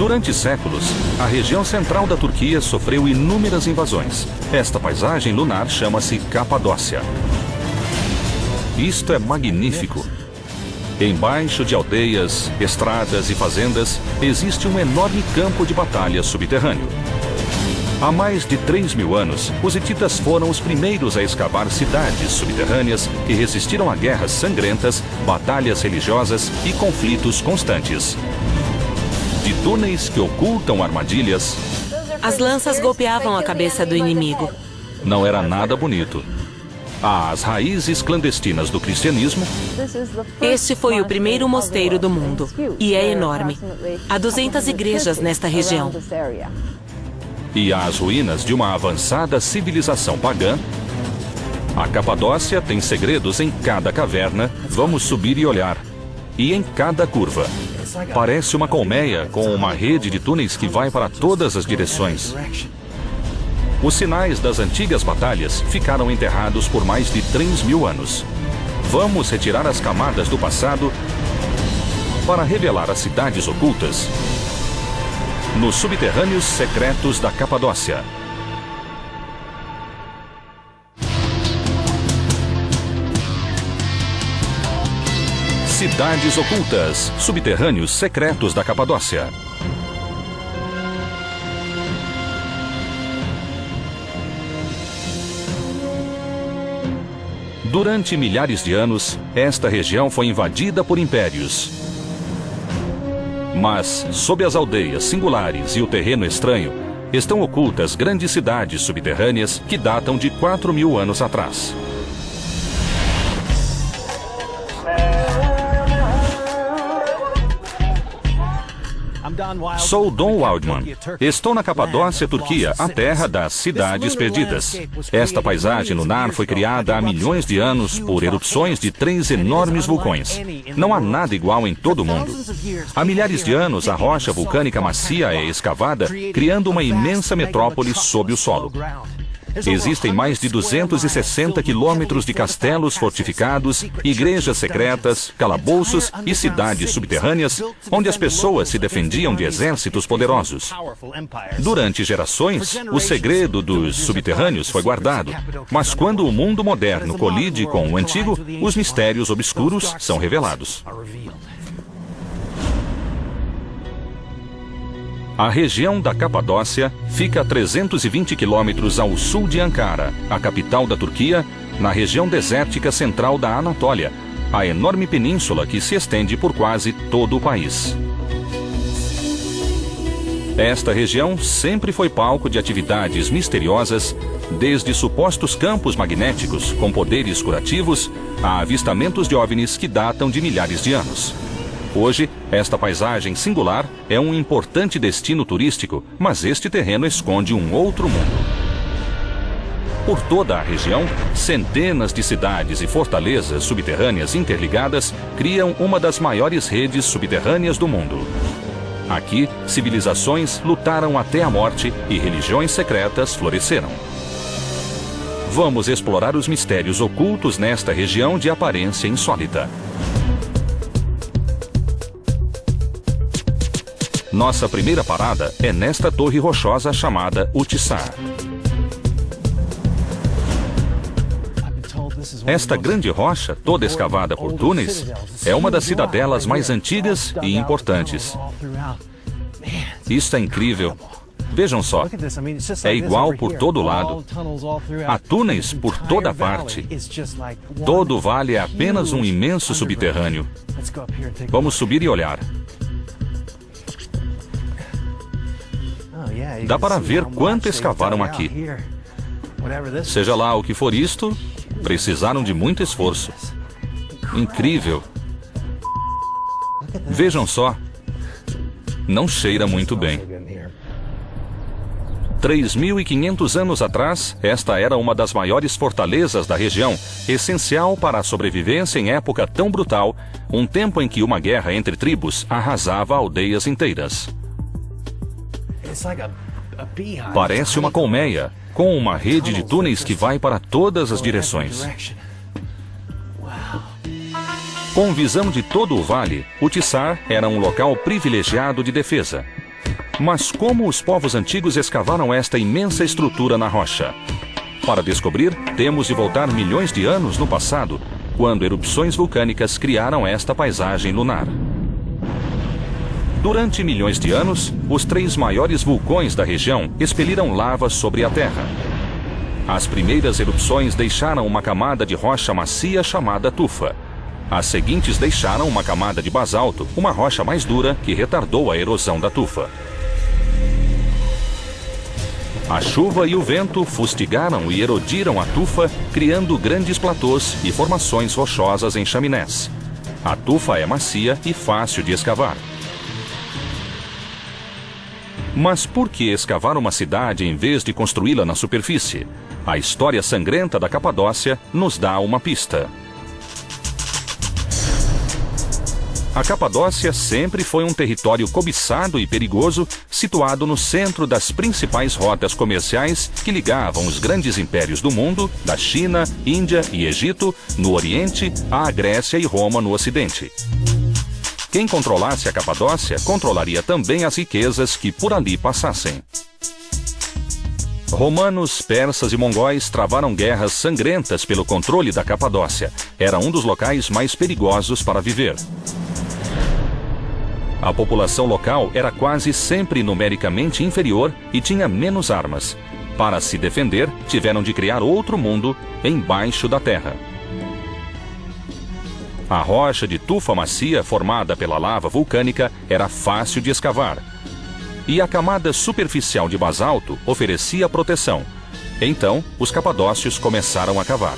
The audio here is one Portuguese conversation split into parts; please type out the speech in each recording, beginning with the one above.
Durante séculos, a região central da Turquia sofreu inúmeras invasões. Esta paisagem lunar chama-se Capadócia. Isto é magnífico. Embaixo de aldeias, estradas e fazendas, existe um enorme campo de batalha subterrâneo. Há mais de 3.000 anos, os hititas foram os primeiros a escavar cidades subterrâneas que resistiram a guerras sangrentas, batalhas religiosas e conflitos constantes. De túneis que ocultam armadilhas, As lanças golpeavam a cabeça do inimigo. não era nada bonito. Há as raízes clandestinas do cristianismo. Este foi o primeiro mosteiro do mundo e é enorme. Há 200 igrejas nesta região. E as ruínas de uma avançada civilização pagã. A Capadócia tem segredos em cada caverna. Vamos subir e olhar. E em cada curva. Parece uma colmeia com uma rede de túneis que vai para todas as direções. Os sinais das antigas batalhas ficaram enterrados por mais de 3.000 anos. Vamos retirar as camadas do passado para revelar as cidades ocultas nos subterrâneos secretos da Capadócia. Cidades ocultas, subterrâneos secretos da Capadócia. Durante milhares de anos, esta região foi invadida por impérios. Mas, sob as aldeias singulares e o terreno estranho, estão ocultas grandes cidades subterrâneas que datam de 4.000 anos atrás. Sou Don Wildman. Estou na Capadócia, Turquia, a terra das cidades perdidas. Esta paisagem lunar foi criada há milhões de anos por erupções de 3 enormes vulcões. Não há nada igual em todo o mundo. Há milhares de anos, a rocha vulcânica macia é escavada, criando uma imensa metrópole sob o solo. Existem mais de 260 quilômetros de castelos fortificados, igrejas secretas, calabouços e cidades subterrâneas, onde as pessoas se defendiam de exércitos poderosos. Durante gerações, o segredo dos subterrâneos foi guardado, mas quando o mundo moderno colide com o antigo, os mistérios obscuros são revelados. A região da Capadócia fica a 320 quilômetros ao sul de Ankara, a capital da Turquia, na região desértica central da Anatólia, a enorme península que se estende por quase todo o país. Esta região sempre foi palco de atividades misteriosas, desde supostos campos magnéticos com poderes curativos a avistamentos de OVNIs que datam de milhares de anos. Hoje, esta paisagem singular é um importante destino turístico, mas este terreno esconde um outro mundo. Por toda a região, centenas de cidades e fortalezas subterrâneas interligadas criam uma das maiores redes subterrâneas do mundo. Aqui, civilizações lutaram até a morte e religiões secretas floresceram. Vamos explorar os mistérios ocultos nesta região de aparência insólita. Nossa primeira parada é nesta torre rochosa chamada Uçhisar. Esta grande rocha, toda escavada por túneis, é uma das cidadelas mais antigas e importantes. Isso é incrível. Vejam só, é igual por todo lado. Há túneis por toda parte. Todo o vale é apenas um imenso subterrâneo. Vamos subir e olhar. Dá para ver quanto escavaram aqui. Seja lá o que for isto, precisaram de muito esforço. Incrível. Vejam só. Não cheira muito bem. 3.500 anos atrás, esta era uma das maiores fortalezas da região, essencial para a sobrevivência em época tão brutal, um tempo em que uma guerra entre tribos arrasava aldeias inteiras. Parece uma colmeia, com uma rede de túneis que vai para todas as direções. Com visão de todo o vale, Uçhisar era um local privilegiado de defesa. Mas como os povos antigos escavaram esta imensa estrutura na rocha? Para descobrir, temos de voltar milhões de anos no passado, quando erupções vulcânicas criaram esta paisagem lunar. Durante milhões de anos, os 3 maiores vulcões da região expeliram lava sobre a Terra. As primeiras erupções deixaram uma camada de rocha macia chamada tufa. As seguintes deixaram uma camada de basalto, uma rocha mais dura que retardou a erosão da tufa. A chuva e o vento fustigaram e erodiram a tufa, criando grandes platôs e formações rochosas em chaminés. A tufa é macia e fácil de escavar. Mas por que escavar uma cidade em vez de construí-la na superfície? A história sangrenta da Capadócia nos dá uma pista. A Capadócia sempre foi um território cobiçado e perigoso, situado no centro das principais rotas comerciais que ligavam os grandes impérios do mundo, da China, Índia e Egito, no Oriente, à Grécia e Roma no Ocidente. Quem controlasse a Capadócia controlaria também as riquezas que por ali passassem. Romanos, persas e mongóis travaram guerras sangrentas pelo controle da Capadócia. Era um dos locais mais perigosos para viver. A população local era quase sempre numericamente inferior e tinha menos armas. Para se defender, tiveram de criar outro mundo embaixo da terra. A rocha de tufa macia formada pela lava vulcânica era fácil de escavar. E a camada superficial de basalto oferecia proteção. Então, os capadócios começaram a cavar.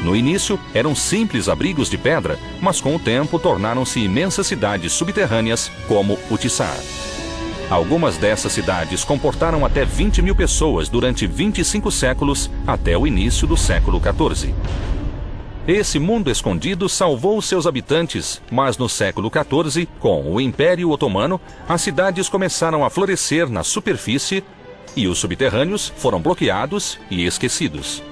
No início, eram simples abrigos de pedra, mas com o tempo tornaram-se imensas cidades subterrâneas, como o Tissar. Algumas dessas cidades comportaram até 20 mil pessoas durante 25 séculos, até o início do século XIV. Esse mundo escondido salvou seus habitantes, mas no século XIV, com o Império Otomano, as cidades começaram a florescer na superfície e os subterrâneos foram bloqueados e esquecidos.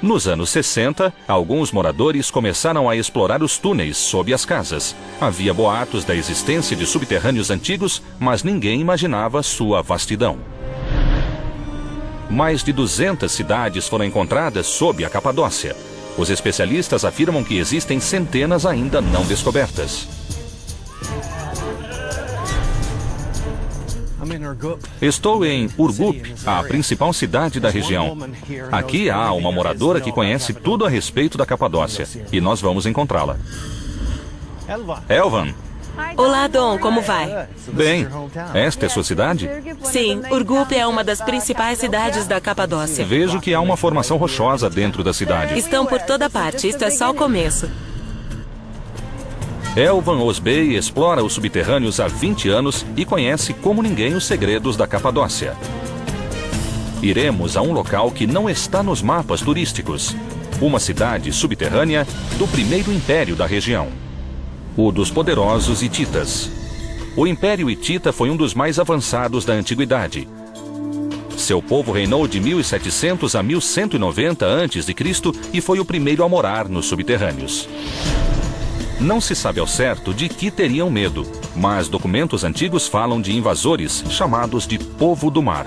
Nos anos 60, alguns moradores começaram a explorar os túneis sob as casas. Havia boatos da existência de subterrâneos antigos, mas ninguém imaginava sua vastidão. Mais de 200 cidades foram encontradas sob a Capadócia. Os especialistas afirmam que existem centenas ainda não descobertas. Estou em Urgup, a principal cidade da região. Aqui há uma moradora que conhece tudo a respeito da Capadócia, e nós vamos encontrá-la. Elvan. Olá, Dom, como vai? Bem, esta é sua cidade? Sim, Urgup é uma das principais cidades da Capadócia. Vejo que há uma formação rochosa dentro da cidade. Estão por toda parte, isto é só o começo. Elvan Osbey explora os subterrâneos há 20 anos e conhece como ninguém os segredos da Capadócia. Iremos a um local que não está nos mapas turísticos. Uma cidade subterrânea do primeiro império da região. O dos poderosos hititas. O Império Hitita foi um dos mais avançados da antiguidade. Seu povo reinou de 1700 a 1190 a.C. e foi o primeiro a morar nos subterrâneos. Não se sabe ao certo de que teriam medo, mas documentos antigos falam de invasores chamados de Povo do Mar.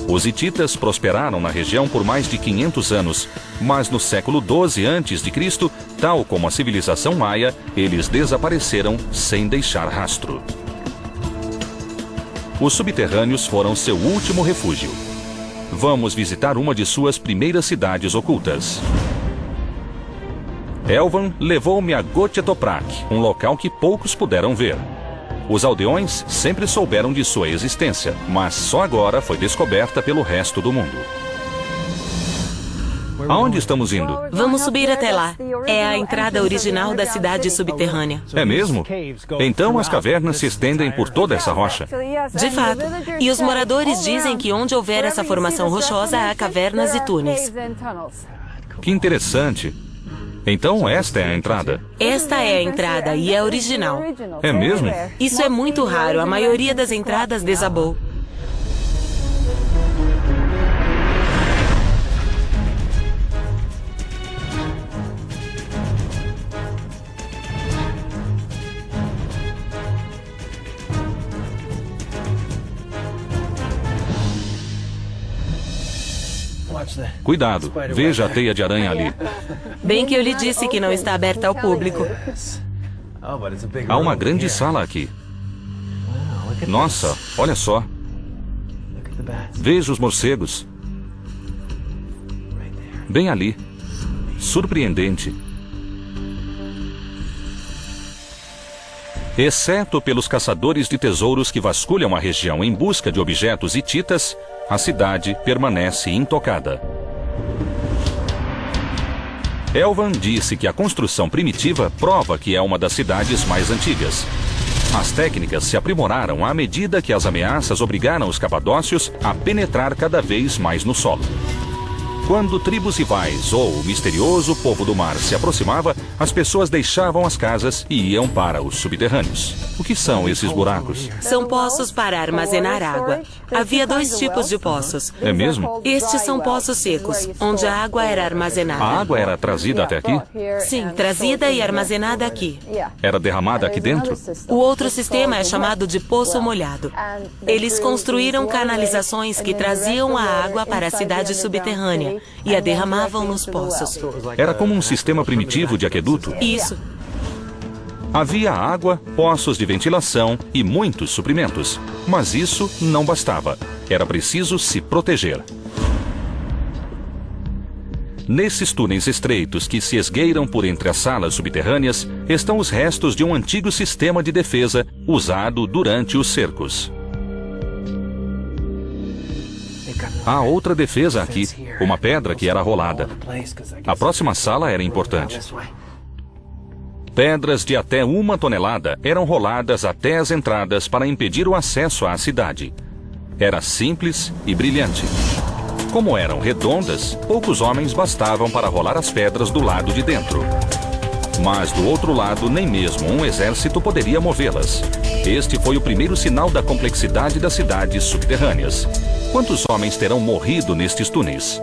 Os hititas prosperaram na região por mais de 500 anos, mas no século XII a.C., tal como a civilização maia, eles desapareceram sem deixar rastro. Os subterrâneos foram seu último refúgio. Vamos visitar uma de suas primeiras cidades ocultas. Elvan levou-me a Göthe-Toprak, um local que poucos puderam ver. Os aldeões sempre souberam de sua existência, mas só agora foi descoberta pelo resto do mundo. Aonde estamos indo? Vamos subir até lá. É a entrada original da cidade subterrânea. É mesmo? Então as cavernas se estendem por toda essa rocha? De fato. E os moradores dizem que onde houver essa formação rochosa há cavernas e túneis. Que interessante. Então esta é a entrada? Esta é a entrada e é original. É mesmo? Isso é muito raro. A maioria das entradas desabou. Cuidado, veja a teia de aranha ali. Bem que eu lhe disse que não está aberta ao público. Há uma grande sala aqui. Nossa, olha só. Veja os morcegos. Bem ali. Surpreendente. Exceto pelos caçadores de tesouros que vasculham a região em busca de objetos hititas, a cidade permanece intocada. Elvan disse que a construção primitiva prova que é uma das cidades mais antigas. As técnicas se aprimoraram à medida que as ameaças obrigaram os capadócios a penetrar cada vez mais no solo. Quando tribos rivais ou o misterioso povo do mar se aproximava, as pessoas deixavam as casas e iam para os subterrâneos. O que são esses buracos? São poços para armazenar água. Havia 2 tipos de poços. É mesmo? Estes são poços secos, onde a água era armazenada. A água era trazida até aqui? Sim, trazida e armazenada aqui. Era derramada aqui dentro? O outro sistema é chamado de poço molhado. Eles construíram canalizações que traziam a água para a cidade subterrânea e a derramavam nos poços. Era como um sistema primitivo de aqueduto? Isso. Havia água, poços de ventilação e muitos suprimentos. Mas isso não bastava. Era preciso se proteger. Nesses túneis estreitos que se esgueiram por entre as salas subterrâneas estão os restos de um antigo sistema de defesa usado durante os cercos. Há outra defesa aqui, uma pedra que era rolada. A próxima sala era importante. Pedras de até 1 tonelada eram roladas até as entradas para impedir o acesso à cidade. Era simples e brilhante. Como eram redondas, poucos homens bastavam para rolar as pedras do lado de dentro. Mas do outro lado, nem mesmo um exército poderia movê-las. Este foi o primeiro sinal da complexidade das cidades subterrâneas. Quantos homens terão morrido nestes túneis?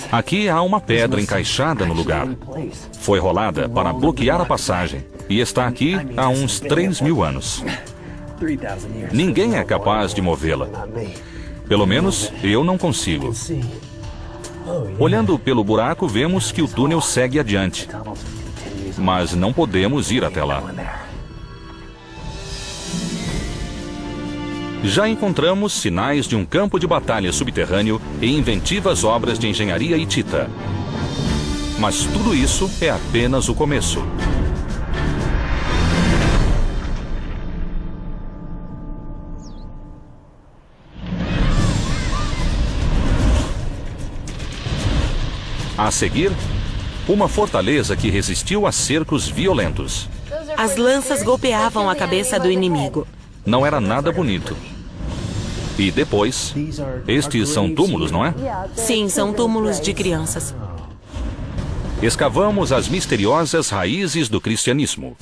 Aqui há uma pedra encaixada no lugar. Foi rolada para bloquear a passagem e está aqui há uns 3.000 anos. Ninguém é capaz de movê-la. Pelo menos, eu não consigo. Olhando pelo buraco, vemos que o túnel segue adiante. Mas não podemos ir até lá. Já encontramos sinais de um campo de batalha subterrâneo e inventivas obras de engenharia hitita. Mas tudo isso é apenas o começo. A seguir, uma fortaleza que resistiu a cercos violentos. As lanças golpeavam a cabeça do inimigo. Não era nada bonito. E depois, estes são túmulos, não é? Sim, são túmulos de crianças. Escavamos as misteriosas raízes do cristianismo.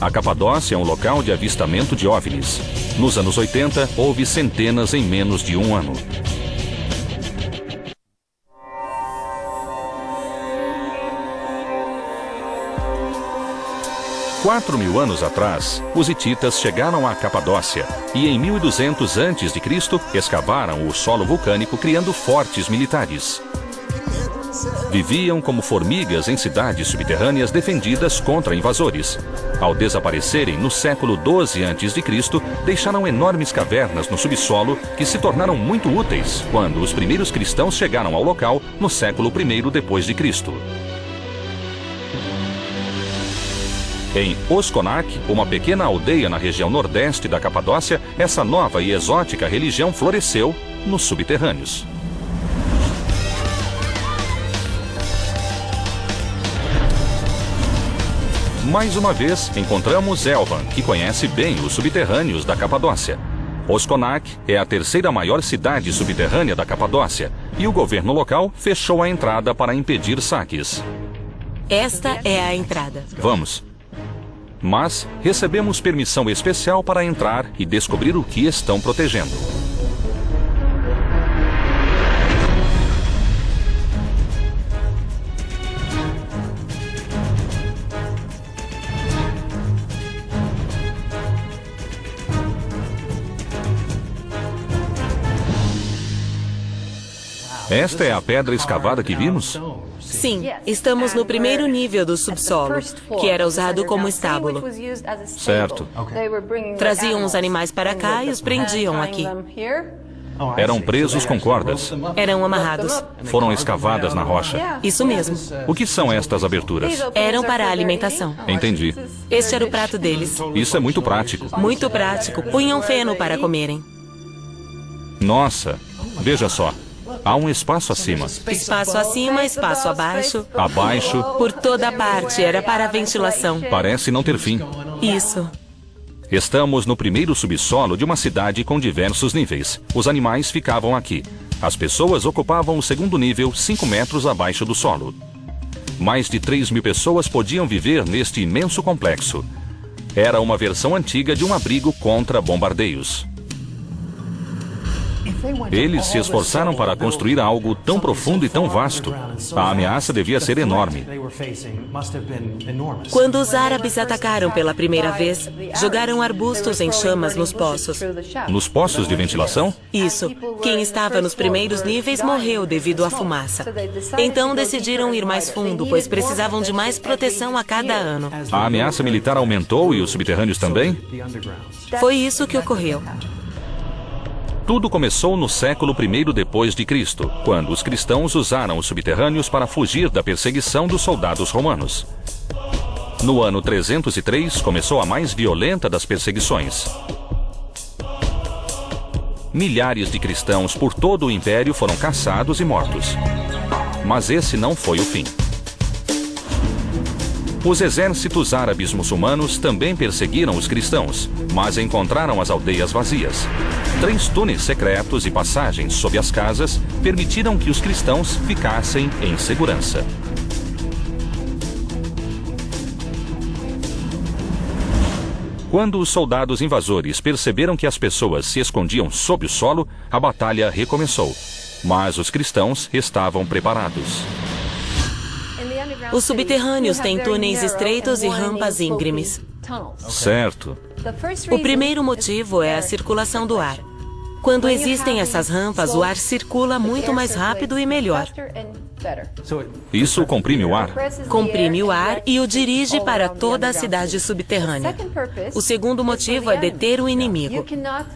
A Capadócia é um local de avistamento de OVNIs. Nos anos 80, houve centenas em menos de um ano. Quatro 4.000 anos atrás, os hititas chegaram à Capadócia e em 1200 a.C. escavaram o solo vulcânico criando fortes militares. Viviam como formigas em cidades subterrâneas defendidas contra invasores. Ao desaparecerem no século 12 a.C., deixaram enormes cavernas no subsolo que se tornaram muito úteis quando os primeiros cristãos chegaram ao local no século I depois de Cristo. Em Oskonak, uma pequena aldeia na região nordeste da Capadócia, essa nova e exótica religião floresceu nos subterrâneos. Mais uma vez, encontramos Elvan, que conhece bem os subterrâneos da Capadócia. Oskonak é a terceira maior cidade subterrânea da Capadócia e o governo local fechou a entrada para impedir saques. Esta é a entrada. Vamos. Mas recebemos permissão especial para entrar e descobrir o que estão protegendo. Esta é a pedra escavada que vimos? Sim, estamos no primeiro nível do subsolo, que era usado como estábulo. Certo. Traziam os animais para cá e os prendiam aqui. Eram presos com cordas. Eram amarrados. Foram escavadas na rocha. Isso mesmo. O que são estas aberturas? Eram para a alimentação. Entendi. Este era o prato deles. Isso é muito prático. Muito prático. Punham feno para comerem. Nossa, veja só. Há um espaço acima. Espaço acima, espaço abaixo. Abaixo. Por toda parte. Era para a ventilação. Parece não ter fim. Isso. Estamos no primeiro subsolo de uma cidade com diversos níveis. Os animais ficavam aqui. As pessoas ocupavam o segundo nível, 5 metros abaixo do solo. Mais de 3.000 pessoas podiam viver neste imenso complexo. Era uma versão antiga de um abrigo contra bombardeios. Eles se esforçaram para construir algo tão profundo e tão vasto. A ameaça devia ser enorme. Quando os árabes atacaram pela primeira vez, jogaram arbustos em chamas nos poços. Nos poços de ventilação? Isso. Quem estava nos primeiros níveis morreu devido à fumaça. Então decidiram ir mais fundo, pois precisavam de mais proteção a cada ano. A ameaça militar aumentou e os subterrâneos também? Foi isso que ocorreu. Tudo começou no século I depois de Cristo, quando os cristãos usaram os subterrâneos para fugir da perseguição dos soldados romanos. No ano 303, começou a mais violenta das perseguições. Milhares de cristãos por todo o império foram caçados e mortos. Mas esse não foi o fim. Os exércitos árabes muçulmanos também perseguiram os cristãos, mas encontraram as aldeias vazias. 3 túneis secretos e passagens sob as casas permitiram que os cristãos ficassem em segurança. Quando os soldados invasores perceberam que as pessoas se escondiam sob o solo, a batalha recomeçou. Mas os cristãos estavam preparados. Os subterrâneos têm túneis estreitos e rampas íngremes. Certo. O primeiro motivo é a circulação do ar. Quando existem essas rampas, o ar circula muito mais rápido e melhor. Isso comprime o ar? Comprime o ar e o dirige para toda a cidade subterrânea. O segundo motivo é deter o inimigo.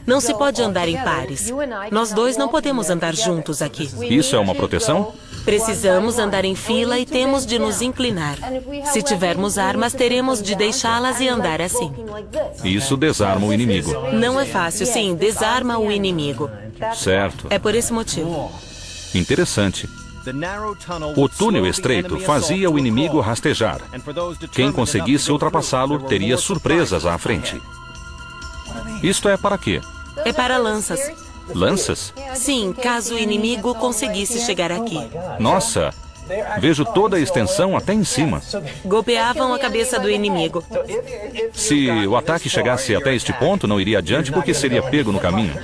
Não se pode andar em pares. Nós dois não podemos andar juntos aqui. Isso é uma proteção? Precisamos andar em fila e temos de nos inclinar. Se tivermos armas, teremos de deixá-las e andar assim. Isso desarma o inimigo. Não é fácil, sim, desarma o inimigo. Certo. É por esse motivo. Interessante. O túnel estreito fazia o inimigo rastejar. Quem conseguisse ultrapassá-lo teria surpresas à frente. Isto é para quê? É para lanças. Lanças? Sim, caso o inimigo conseguisse chegar aqui. Nossa! Vejo toda a extensão até em cima. Golpeavam a cabeça do inimigo. Se o ataque chegasse até este ponto, não iria adiante porque seria pego no caminho.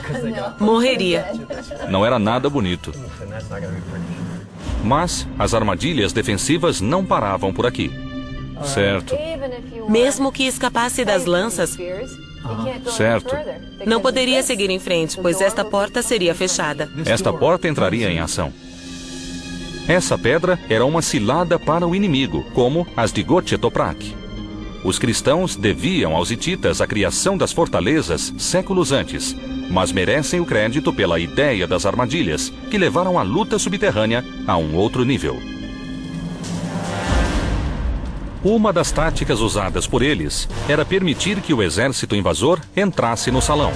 Morreria. Não era nada bonito. Mas as armadilhas defensivas não paravam por aqui. Certo. Mesmo que escapasse das lanças, certo. Não poderia seguir em frente, pois esta porta seria fechada. Esta porta entraria em ação. Essa pedra era uma cilada para o inimigo, como as de Got Toprak. Os cristãos deviam aos hititas a criação das fortalezas séculos antes, mas merecem o crédito pela ideia das armadilhas, que levaram a luta subterrânea a um outro nível. Uma das táticas usadas por eles era permitir que o exército invasor entrasse no salão.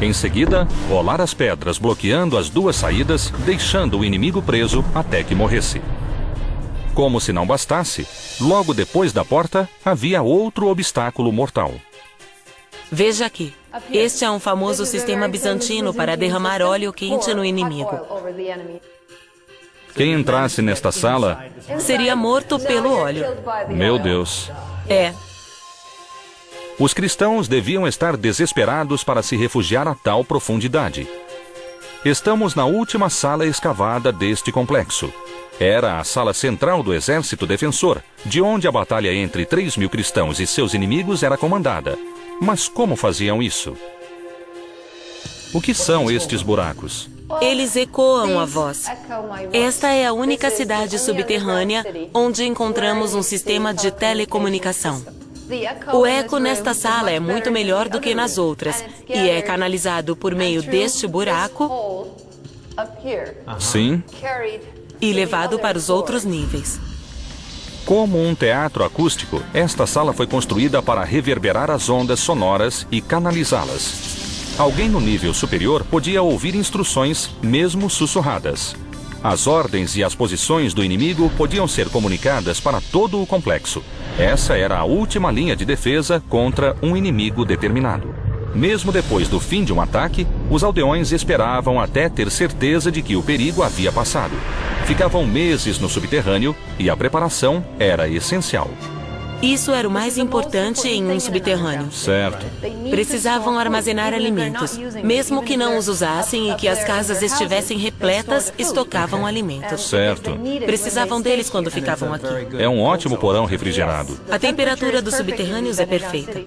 Em seguida, rolar as pedras bloqueando as 2 saídas, deixando o inimigo preso até que morresse. Como se não bastasse, logo depois da porta havia outro obstáculo mortal. Veja aqui. Este é um famoso sistema bizantino para derramar óleo quente no inimigo. Quem entrasse nesta sala seria morto pelo óleo. Meu Deus. É. Os cristãos deviam estar desesperados para se refugiar a tal profundidade. Estamos na última sala escavada deste complexo. Era a sala central do exército defensor, de onde a batalha entre 3.000 cristãos e seus inimigos era comandada. Mas como faziam isso? O que são estes buracos? Eles ecoam a voz. Esta é a única cidade subterrânea onde encontramos um sistema de telecomunicação. O eco nesta sala é muito melhor do que nas outras e é canalizado por meio deste buraco Sim. e levado para os outros níveis. Como um teatro acústico, esta sala foi construída para reverberar as ondas sonoras e canalizá-las. Alguém no nível superior podia ouvir instruções, mesmo sussurradas. As ordens e as posições do inimigo podiam ser comunicadas para todo o complexo. Essa era a última linha de defesa contra um inimigo determinado. Mesmo depois do fim de um ataque, os aldeões esperavam até ter certeza de que o perigo havia passado. Ficavam meses no subterrâneo e a preparação era essencial. Isso era o mais importante em um subterrâneo. Certo. Precisavam armazenar alimentos. Mesmo que não os usassem e que as casas estivessem repletas, estocavam alimentos. Certo. Precisavam deles quando ficavam aqui. É um ótimo porão refrigerado. A temperatura dos subterrâneos é perfeita.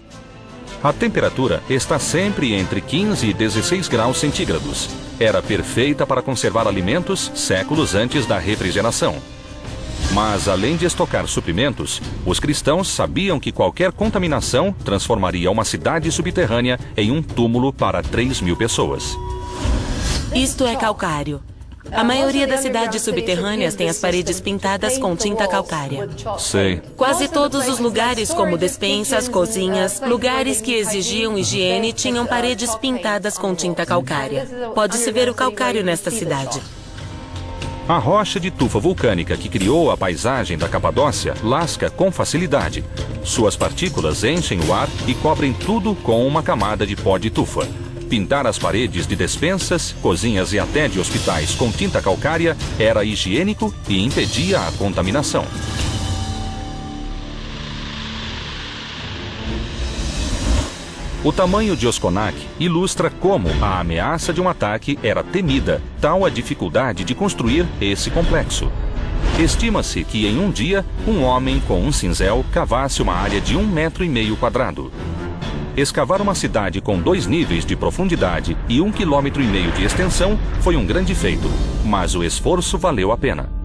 A temperatura está sempre entre 15 e 16 graus centígrados. Era perfeita para conservar alimentos séculos antes da refrigeração. Mas, além de estocar suprimentos, os cristãos sabiam que qualquer contaminação transformaria uma cidade subterrânea em um túmulo para 3.000 pessoas. Isto é calcário. A maioria das cidades subterrâneas tem as paredes pintadas com tinta calcária. Sei. Quase todos os lugares, como despensas, cozinhas, lugares que exigiam higiene, tinham paredes pintadas com tinta calcária. Pode-se ver o calcário nesta cidade. A rocha de tufa vulcânica que criou a paisagem da Capadócia lasca com facilidade. Suas partículas enchem o ar e cobrem tudo com uma camada de pó de tufa. Pintar as paredes de despensas, cozinhas e até de hospitais com tinta calcária era higiênico e impedia a contaminação. O tamanho de Oskonak ilustra como a ameaça de um ataque era temida, tal a dificuldade de construir esse complexo. Estima-se que em um dia, um homem com um cinzel cavasse uma área de 1,5 metro quadrado. Escavar uma cidade com 2 níveis de profundidade e 1,5 quilômetro de extensão foi um grande feito, mas o esforço valeu a pena.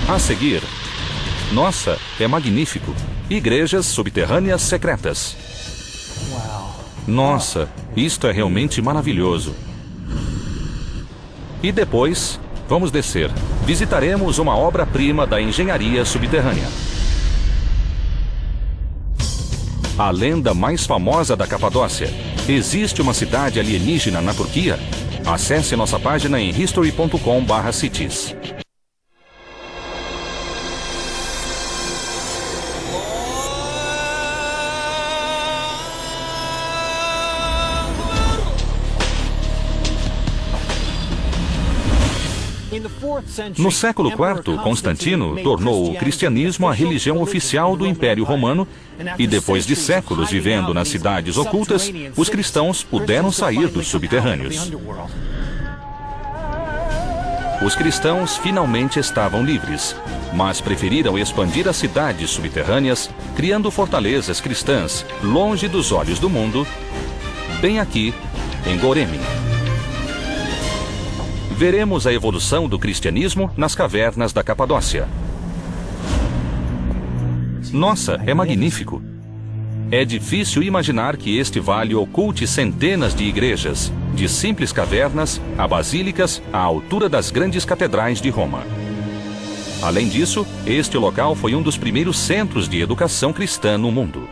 A seguir, nossa, é magnífico. Igrejas subterrâneas secretas. Nossa, isto é realmente maravilhoso. E depois, vamos descer. Visitaremos uma obra-prima da engenharia subterrânea. A lenda mais famosa da Capadócia. Existe uma cidade alienígena na Turquia? Acesse nossa página em history.com/cities. No século IV, Constantino tornou o cristianismo a religião oficial do Império Romano e depois de séculos vivendo nas cidades ocultas, os cristãos puderam sair dos subterrâneos. Os cristãos finalmente estavam livres, mas preferiram expandir as cidades subterrâneas, criando fortalezas cristãs longe dos olhos do mundo, bem aqui em Goremi. Veremos a evolução do cristianismo nas cavernas da Capadócia. Nossa, é magnífico! É difícil imaginar que este vale oculte centenas de igrejas, de simples cavernas a basílicas à altura das grandes catedrais de Roma. Além disso, este local foi um dos primeiros centros de educação cristã no mundo.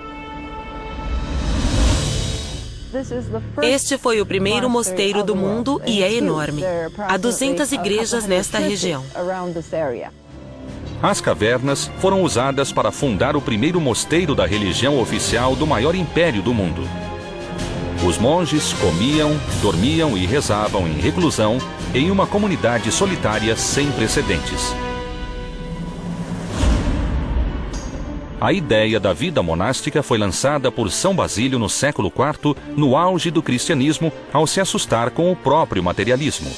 Este foi o primeiro mosteiro do mundo e é enorme. Há 200 igrejas nesta região. As cavernas foram usadas para fundar o primeiro mosteiro da religião oficial do maior império do mundo. Os monges comiam, dormiam e rezavam em reclusão em uma comunidade solitária sem precedentes. A ideia da vida monástica foi lançada por São Basílio no século IV, no auge do cristianismo, ao se assustar com o próprio materialismo.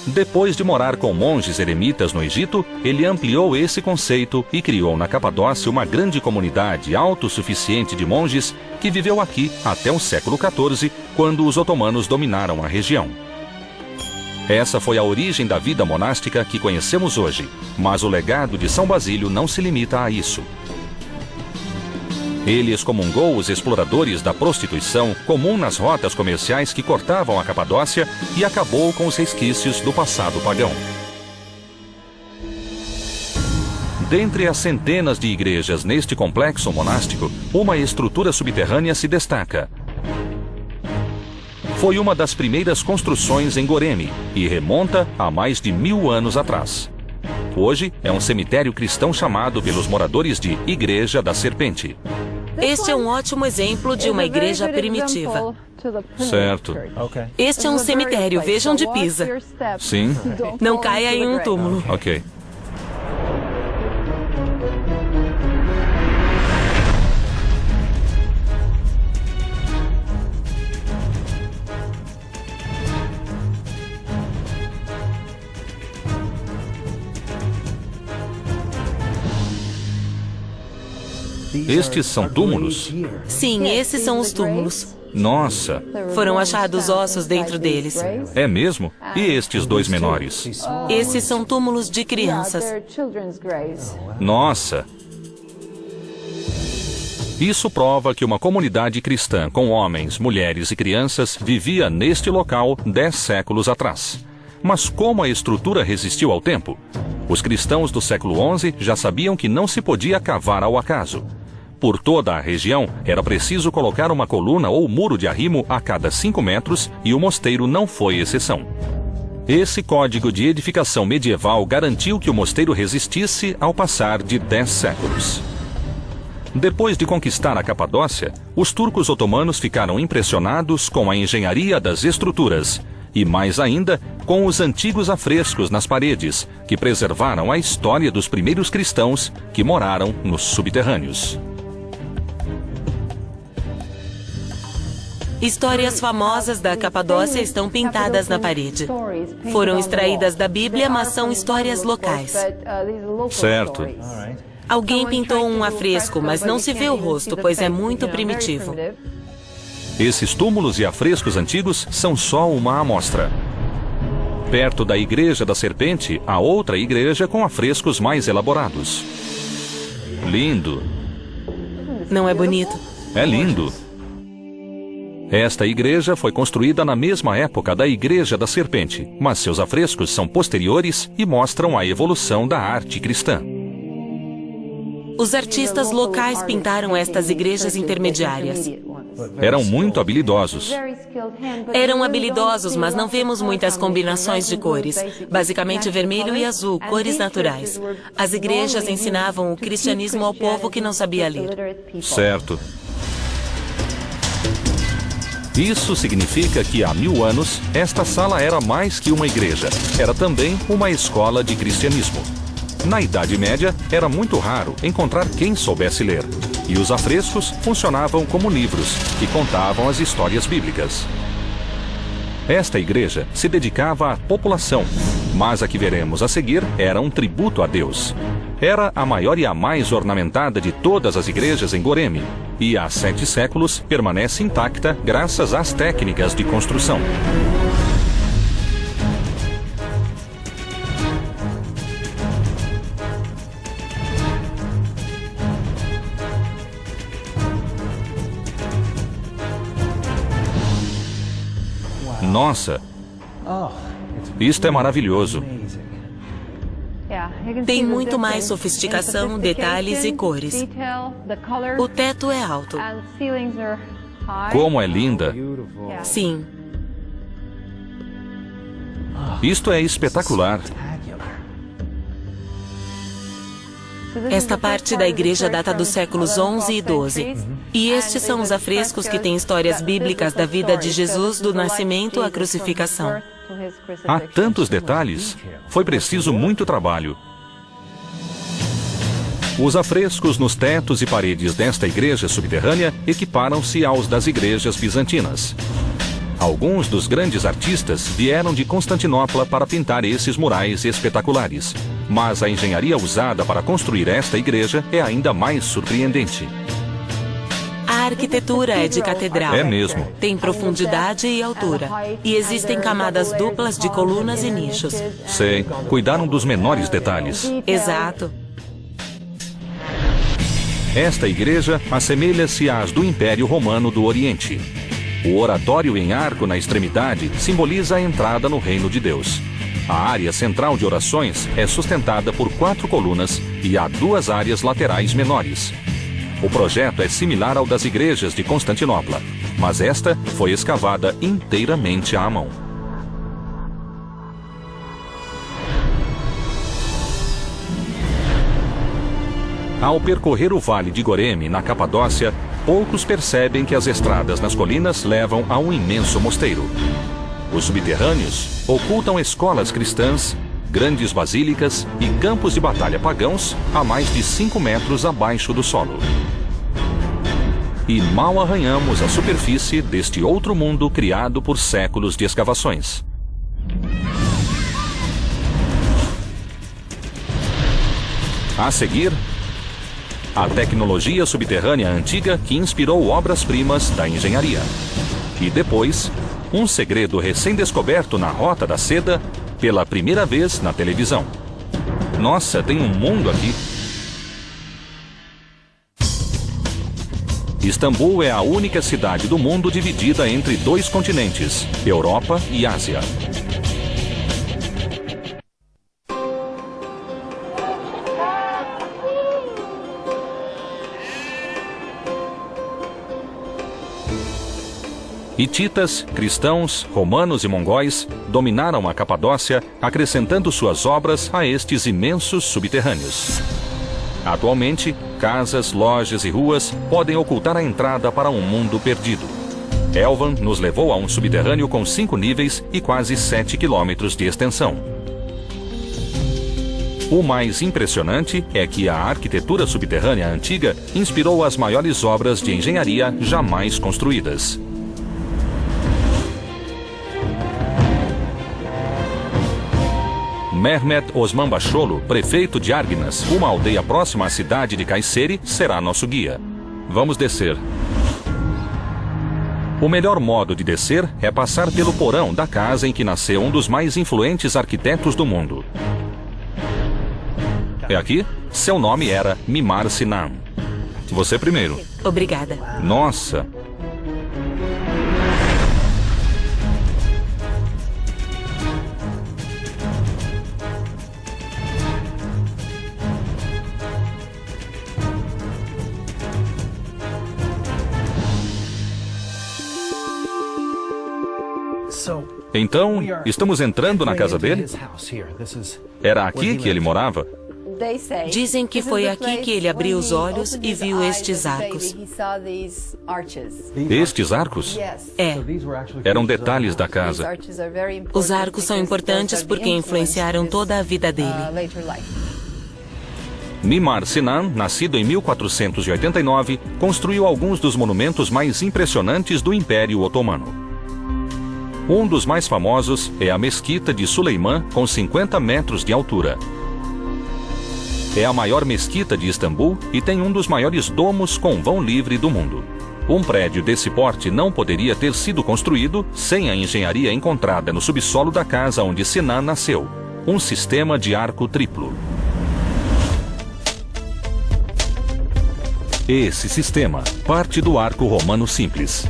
Depois de morar com monges eremitas no Egito, ele ampliou esse conceito e criou na Capadócia uma grande comunidade autossuficiente de monges que viveu aqui até o século XIV, quando os otomanos dominaram a região. Essa foi a origem da vida monástica que conhecemos hoje, mas o legado de São Basílio não se limita a isso. Ele excomungou os exploradores da prostituição comum nas rotas comerciais que cortavam a Capadócia e acabou com os resquícios do passado pagão. Dentre as centenas de igrejas neste complexo monástico, uma estrutura subterrânea se destaca. Foi uma das primeiras construções em Goreme e remonta a mais de 1000 anos atrás. Hoje é um cemitério cristão chamado pelos moradores de Igreja da Serpente. Este é um ótimo exemplo de uma igreja primitiva. Certo. Este é um cemitério, vejam de Pisa. Sim. Não caia em um túmulo. Ok. Estes são túmulos? Sim, esses são os túmulos. Nossa! Foram achados ossos dentro deles. É mesmo? E estes dois menores? Esses são túmulos de crianças. Nossa! Isso prova que uma comunidade cristã com homens, mulheres e crianças vivia neste local 10 séculos atrás. Mas como a estrutura resistiu ao tempo? Os cristãos do século XI já sabiam que não se podia cavar ao acaso. Por toda a região, era preciso colocar uma coluna ou muro de arrimo a cada 5 metros e o mosteiro não foi exceção. Esse código de edificação medieval garantiu que o mosteiro resistisse ao passar de 10 séculos. Depois de conquistar a Capadócia, os turcos otomanos ficaram impressionados com a engenharia das estruturas e, mais ainda, com os antigos afrescos nas paredes, que preservaram a história dos primeiros cristãos que moraram nos subterrâneos. Histórias famosas da Capadócia estão pintadas na parede. Foram extraídas da Bíblia, mas são histórias locais. Certo. Alguém pintou um afresco, mas não se vê o rosto, pois é muito primitivo. Esses túmulos e afrescos antigos são só uma amostra. Perto da Igreja da Serpente, há outra igreja com afrescos mais elaborados. Lindo. Não é bonito? É lindo. Esta igreja foi construída na mesma época da Igreja da Serpente, mas seus afrescos são posteriores e mostram a evolução da arte cristã. Os artistas locais pintaram estas igrejas intermediárias. Eram muito habilidosos. Eram habilidosos, mas não vemos muitas combinações de cores. Basicamente vermelho e azul, cores naturais. As igrejas ensinavam o cristianismo ao povo que não sabia ler. Certo. Isso significa que há 1000 anos, esta sala era mais que uma igreja. Era também uma escola de cristianismo. Na Idade Média, era muito raro encontrar quem soubesse ler. E os afrescos funcionavam como livros, que contavam as histórias bíblicas. Esta igreja se dedicava à população, mas a que veremos a seguir era um tributo a Deus. Era a maior e a mais ornamentada de todas as igrejas em Goreme, e há 7 séculos permanece intacta graças às técnicas de construção. Nossa! Isto é maravilhoso. Tem muito mais sofisticação, detalhes e cores. O teto é alto. Como é linda! Sim. Isto é espetacular. Esta parte da igreja data dos séculos XI e XII. E estes são os afrescos que têm histórias bíblicas da vida de Jesus, do nascimento à crucificação. Há tantos detalhes. Foi preciso muito trabalho. Os afrescos nos tetos e paredes desta igreja subterrânea equiparam-se aos das igrejas bizantinas. Alguns dos grandes artistas vieram de Constantinopla para pintar esses murais espetaculares. Mas a engenharia usada para construir esta igreja é ainda mais surpreendente. A arquitetura é de catedral. É mesmo. Tem profundidade e altura. E existem camadas duplas de colunas e nichos. Sei. Cuidaram dos menores detalhes. Exato. Esta igreja assemelha-se às do Império Romano do Oriente. O oratório em arco na extremidade simboliza a entrada no reino de Deus. A área central de orações é sustentada por 4 colunas e há 2 áreas laterais menores. O projeto é similar ao das igrejas de Constantinopla, mas esta foi escavada inteiramente à mão. Ao percorrer o vale de Goreme, na Capadócia, poucos percebem que as estradas nas colinas levam a um imenso mosteiro. Os subterrâneos ocultam escolas cristãs, grandes basílicas e campos de batalha pagãos a mais de 5 metros abaixo do solo. E mal arranhamos a superfície deste outro mundo criado por séculos de escavações. A seguir, a tecnologia subterrânea antiga que inspirou obras-primas da engenharia. E depois, um segredo recém-descoberto na Rota da Seda pela primeira vez na televisão. Nossa, tem um mundo aqui. Istambul é a única cidade do mundo dividida entre 2 continentes, Europa e Ásia. Hititas, cristãos, romanos e mongóis dominaram a Capadócia, acrescentando suas obras a estes imensos subterrâneos. Atualmente, casas, lojas e ruas podem ocultar a entrada para um mundo perdido. Elvan nos levou a um subterrâneo com 5 níveis e quase 7 quilômetros de extensão. O mais impressionante é que a arquitetura subterrânea antiga inspirou as maiores obras de engenharia jamais construídas. Mehmet Osman Bacholo, prefeito de Argnas, uma aldeia próxima à cidade de Kayseri, será nosso guia. Vamos descer. O melhor modo de descer é passar pelo porão da casa em que nasceu um dos mais influentes arquitetos do mundo. É aqui? Seu nome era Mimar Sinan. Você primeiro. Obrigada. Nossa! Então, estamos entrando na casa dele? Era aqui que ele morava? Dizem que foi aqui que ele abriu os olhos e viu estes arcos. Estes arcos? É. Eram detalhes da casa. Os arcos são importantes porque influenciaram toda a vida dele. Mimar Sinan, nascido em 1489, construiu alguns dos monumentos mais impressionantes do Império Otomano. Um dos mais famosos é a Mesquita de Suleiman, com 50 metros de altura. É a maior mesquita de Istambul e tem um dos maiores domos com vão livre do mundo. Um prédio desse porte não poderia ter sido construído sem a engenharia encontrada no subsolo da casa onde Sinan nasceu, um sistema de arco triplo. Esse sistema parte do arco romano simples.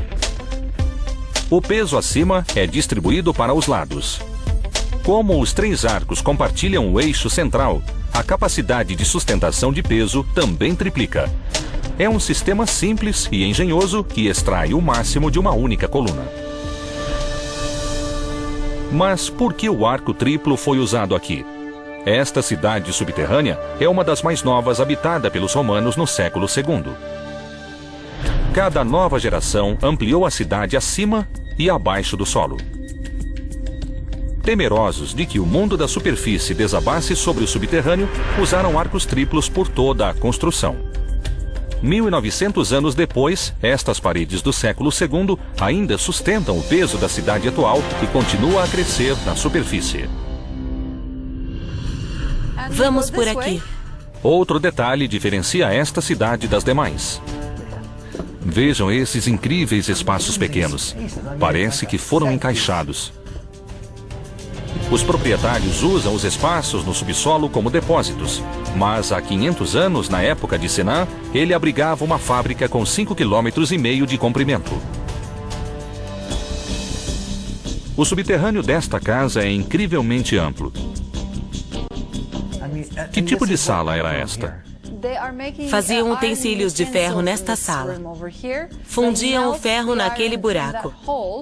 O peso acima é distribuído para os lados. Como os 3 arcos compartilham o eixo central, a capacidade de sustentação de peso também triplica. É um sistema simples e engenhoso que extrai o máximo de uma única coluna. Mas por que o arco triplo foi usado aqui? Esta cidade subterrânea é uma das mais novas habitada pelos romanos no século II. Cada nova geração ampliou a cidade acima e abaixo do solo. Temerosos de que o mundo da superfície desabasse sobre o subterrâneo, usaram arcos triplos por toda a construção. 1.900 anos depois, estas paredes do século II ainda sustentam o peso da cidade atual e continua a crescer na superfície. Vamos por aqui. Outro detalhe diferencia esta cidade das demais. Vejam esses incríveis espaços pequenos. Parece que foram encaixados. Os proprietários usam os espaços no subsolo como depósitos, mas há 500 anos, na época de Senan, ele abrigava uma fábrica com 5,5 km de comprimento. O subterrâneo desta casa é incrivelmente amplo. Que tipo de sala era esta? Faziam utensílios de ferro nesta sala. Fundiam o ferro naquele buraco.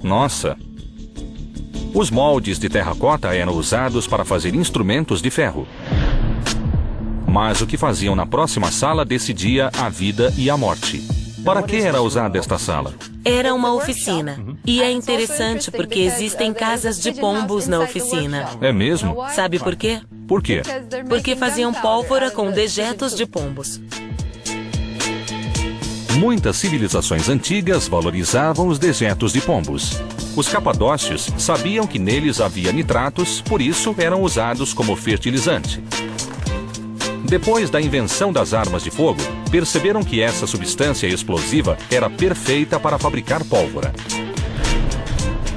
Nossa! Os moldes de terracota eram usados para fazer instrumentos de ferro. Mas o que faziam na próxima sala decidia a vida e a morte. Para que era usada esta sala? Era uma oficina. E é interessante porque existem casas de pombos na oficina. É mesmo? Sabe por quê? Por quê? Porque faziam pólvora com dejetos de pombos. Muitas civilizações antigas valorizavam os dejetos de pombos. Os capadócios sabiam que neles havia nitratos, por isso eram usados como fertilizante. Depois da invenção das armas de fogo, perceberam que essa substância explosiva era perfeita para fabricar pólvora.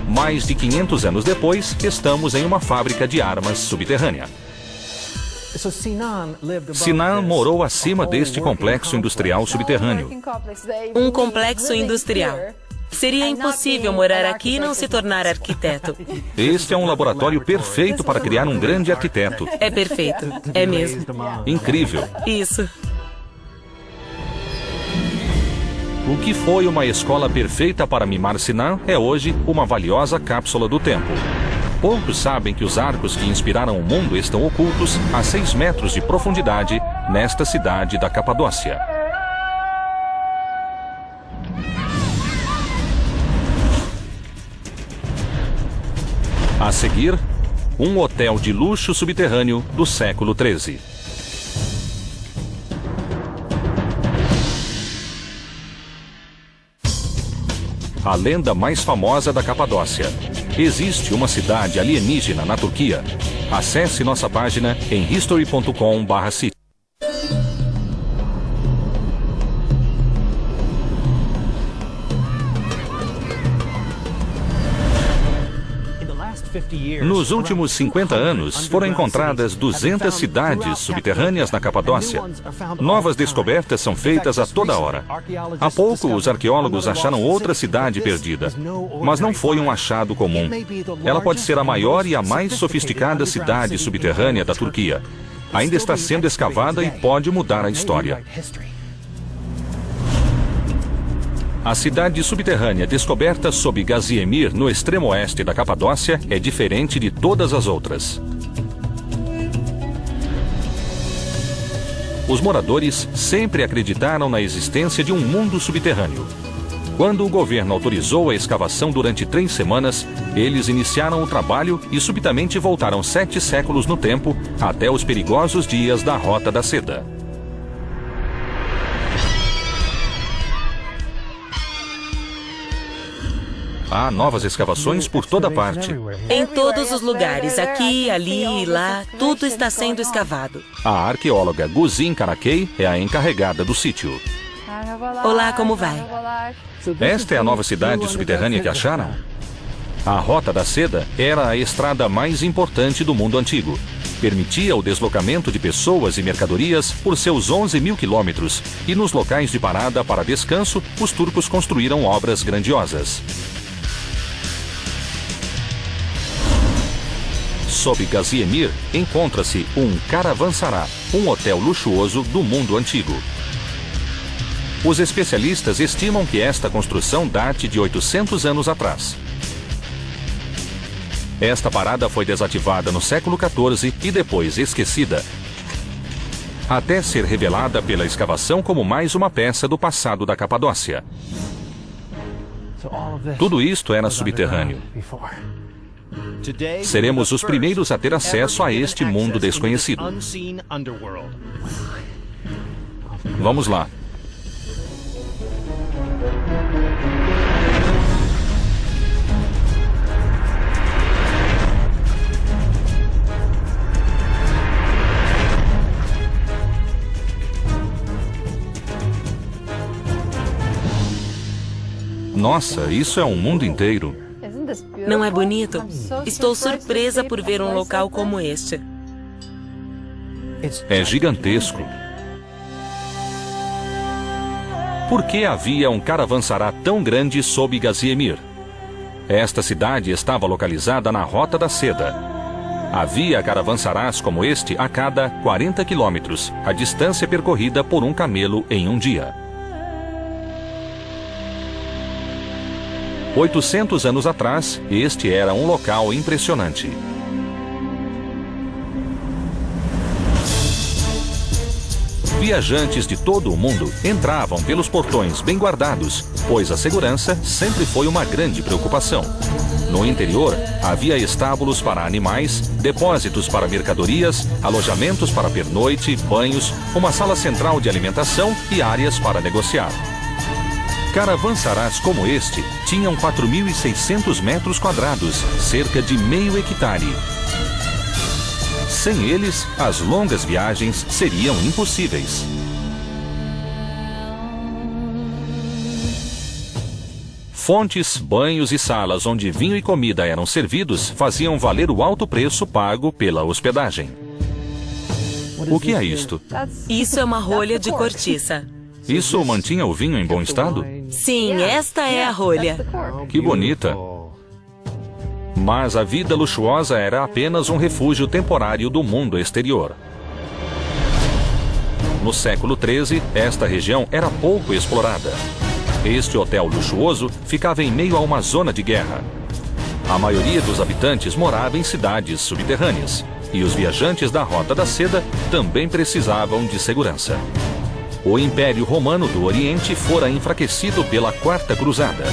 Mais de 500 anos depois, estamos em uma fábrica de armas subterrânea. Sinan morou acima deste complexo industrial subterrâneo. Um complexo industrial. Seria impossível morar aqui e não se tornar arquiteto. Este é um laboratório perfeito para criar um grande arquiteto. É perfeito. É mesmo. Incrível. Isso. O que foi uma escola perfeita para mimar Sinan é hoje uma valiosa cápsula do tempo. Poucos sabem que os arcos que inspiraram o mundo estão ocultos a 6 metros de profundidade nesta cidade da Capadócia. A seguir, um hotel de luxo subterrâneo do século XIII. A lenda mais famosa da Capadócia. Existe uma cidade alienígena na Turquia. Acesse nossa página em history.com/city. Nos últimos 50 anos, foram encontradas 200 cidades subterrâneas na Capadócia. Novas descobertas são feitas a toda hora. Há pouco, os arqueólogos acharam outra cidade perdida, mas não foi um achado comum. Ela pode ser a maior e a mais sofisticada cidade subterrânea da Turquia. Ainda está sendo escavada e pode mudar a história. A cidade subterrânea descoberta sob Gaziemir, no extremo oeste da Capadócia, é diferente de todas as outras. Os moradores sempre acreditaram na existência de um mundo subterrâneo. Quando o governo autorizou a escavação durante 3 semanas, eles iniciaram o trabalho e subitamente voltaram 7 séculos no tempo, até os perigosos dias da Rota da Seda. Há novas escavações por toda parte. Em todos os lugares, aqui, ali e lá, tudo está sendo escavado. A arqueóloga Guzin Karakay é a encarregada do sítio. Olá, como vai? Esta é a nova cidade subterrânea que acharam? A Rota da Seda era a estrada mais importante do mundo antigo. Permitia o deslocamento de pessoas e mercadorias por seus 11.000 quilômetros, e nos locais de parada para descanso, os turcos construíram obras grandiosas. Sob Gaziemir, encontra-se um Caravanserai, um hotel luxuoso do mundo antigo. Os especialistas estimam que esta construção date de 800 anos atrás. Esta parada foi desativada no século XIV e depois esquecida, até ser revelada pela escavação como mais uma peça do passado da Capadócia. Tudo isto era subterrâneo. Seremos os primeiros a ter acesso a este mundo desconhecido. Vamos lá. Nossa, isso é um mundo inteiro. Não é bonito? Estou surpresa por ver um local como este. É gigantesco. Por que havia um caravançará tão grande sob Gaziemir? Esta cidade estava localizada na Rota da Seda. Havia caravançarás como este a cada 40 quilômetros, a distância percorrida por um camelo em um dia. 800 anos atrás, este era um local impressionante. Viajantes de todo o mundo entravam pelos portões bem guardados, pois a segurança sempre foi uma grande preocupação. No interior, havia estábulos para animais, depósitos para mercadorias, alojamentos para pernoite, banhos, uma sala central de alimentação e áreas para negociar. Caravançarás como este tinham 4.600 metros quadrados, cerca de meio hectare. Sem eles, as longas viagens seriam impossíveis. Fontes, banhos e salas onde vinho e comida eram servidos faziam valer o alto preço pago pela hospedagem. O que é isto? Isso é uma rolha de cortiça. Isso mantinha o vinho em bom estado? Sim, esta é a rolha. Que bonita! Mas a vida luxuosa era apenas um refúgio temporário do mundo exterior. No século XIII, esta região era pouco explorada. Este hotel luxuoso ficava em meio a uma zona de guerra. A maioria dos habitantes morava em cidades subterrâneas, e os viajantes da Rota da Seda também precisavam de segurança. O Império Romano do Oriente fora enfraquecido pela Quarta Cruzada.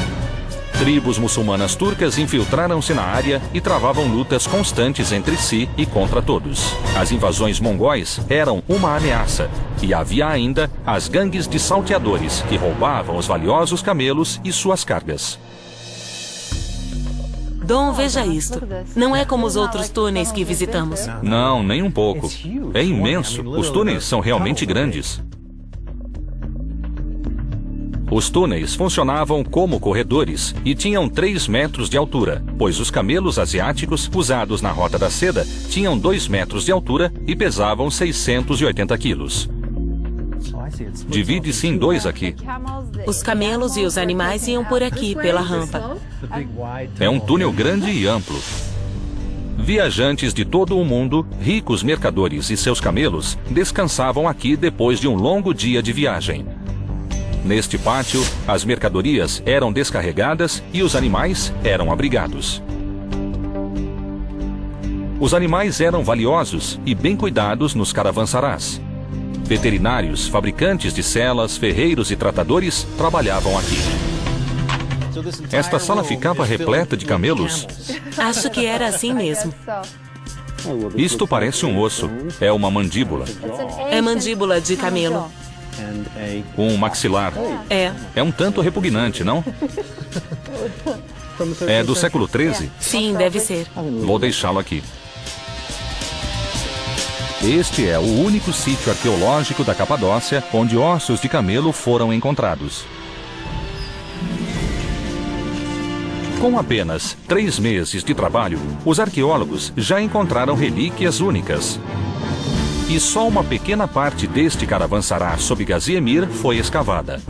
Tribos muçulmanas turcas infiltraram-se na área e travavam lutas constantes entre si e contra todos. As invasões mongóis eram uma ameaça, e havia ainda as gangues de salteadores que roubavam os valiosos camelos e suas cargas. Dom, veja isto. Não é como os outros túneis que visitamos. Não, nem um pouco. É imenso. Os túneis são realmente grandes. Os túneis funcionavam como corredores e tinham 3 metros de altura, pois os camelos asiáticos usados na Rota da Seda tinham 2 metros de altura e pesavam 680 quilos. Divide-se em 2 aqui. Os camelos e os animais iam por aqui, pela rampa. É um túnel grande e amplo. Viajantes de todo o mundo, ricos mercadores e seus camelos, descansavam aqui depois de um longo dia de viagem. Neste pátio, as mercadorias eram descarregadas e os animais eram abrigados. Os animais eram valiosos e bem cuidados nos caravançarás. Veterinários, fabricantes de selas, ferreiros e tratadores trabalhavam aqui. Esta sala ficava repleta de camelos. Acho que era assim mesmo. Isto parece um osso. É uma mandíbula. É mandíbula de camelo. Um maxilar. É um tanto repugnante, não? É do século XIII? Sim, deve ser. Vou deixá-lo aqui. Este é o único sítio arqueológico da Capadócia onde ossos de camelo foram encontrados. Com apenas 3 meses de trabalho, os arqueólogos já encontraram relíquias únicas. E só uma pequena parte deste caravançará sob Gaziemir foi escavada.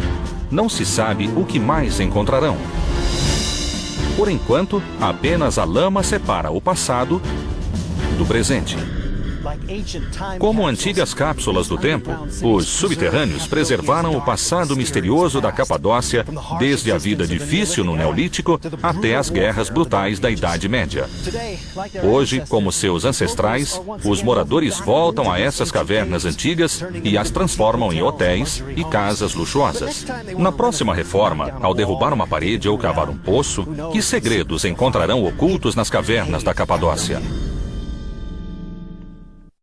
Não se sabe o que mais encontrarão. Por enquanto, apenas a lama separa o passado do presente. Como antigas cápsulas do tempo, os subterrâneos preservaram o passado misterioso da Capadócia, desde a vida difícil no Neolítico até as guerras brutais da Idade Média. Hoje, como seus ancestrais, os moradores voltam a essas cavernas antigas e as transformam em hotéis e casas luxuosas. Na próxima reforma, ao derrubar uma parede ou cavar um poço, que segredos encontrarão ocultos nas cavernas da Capadócia?